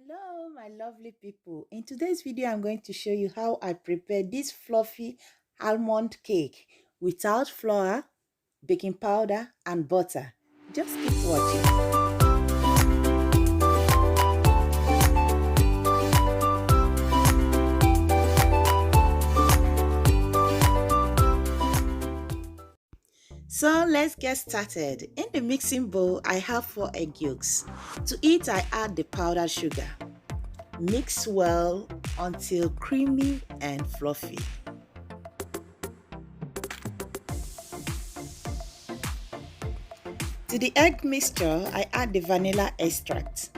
Hello my lovely people. In today's video I'm going to show you how I prepare this fluffy almond cake without flour, baking powder and butter. Just keep watching. So let's get started. In the mixing bowl I have 4 egg yolks. To it I add the powdered sugar. Mix well until creamy and fluffy. To the egg mixture, I add the vanilla extract.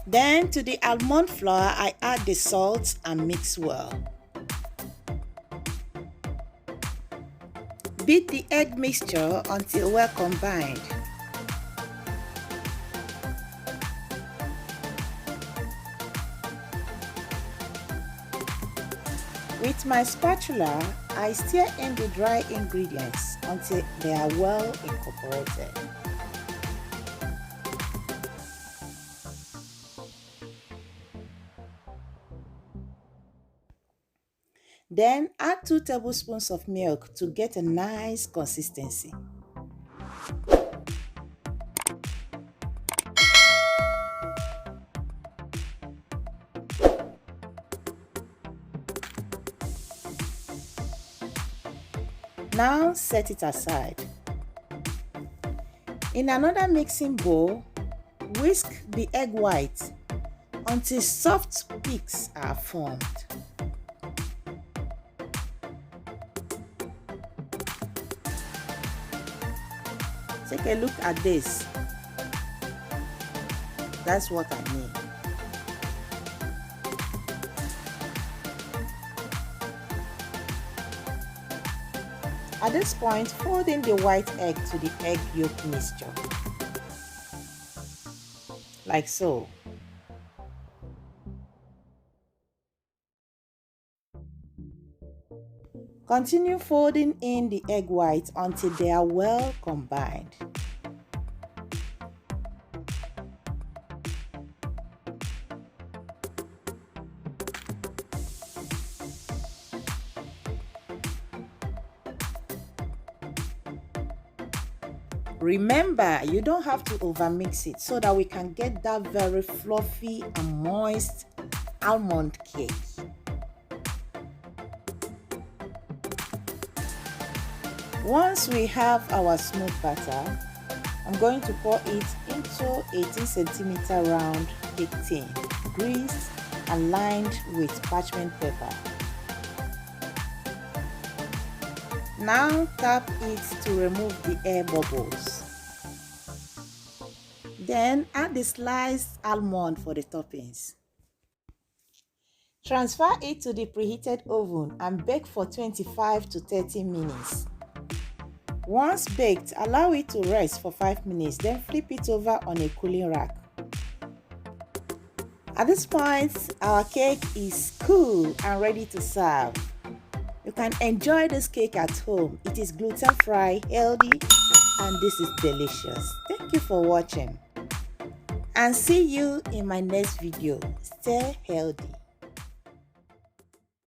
Then to the almond flour, I add the salt and mix well. Beat the egg mixture until well combined. With my spatula, I stir in the dry ingredients until they are well incorporated. Then add 2 tablespoons of milk to get a nice consistency. Now set it aside. In another mixing bowl, whisk the egg white until soft peaks are formed. Take a look at this. That's what I mean. At this point, fold in the white egg to the egg yolk mixture, like so. Continue folding in the egg white until they are well combined. Remember, you don't have to overmix it so that we can get that very fluffy and moist almond cake. Once we have our smooth batter, I'm going to pour it into 18 cm round cake tin, greased and lined with parchment paper. Now tap it to remove the air bubbles. Then add the sliced almond for the toppings. Transfer it to the preheated oven and bake for 25 to 30 minutes. Once baked, allow it to rest for 5 minutes, then flip it over on a cooling rack. At this point, our cake is cool and ready to serve. You can enjoy this cake at home. It is gluten-free, healthy, and this is delicious. Thank you for watching. And see you in my next video. Stay healthy.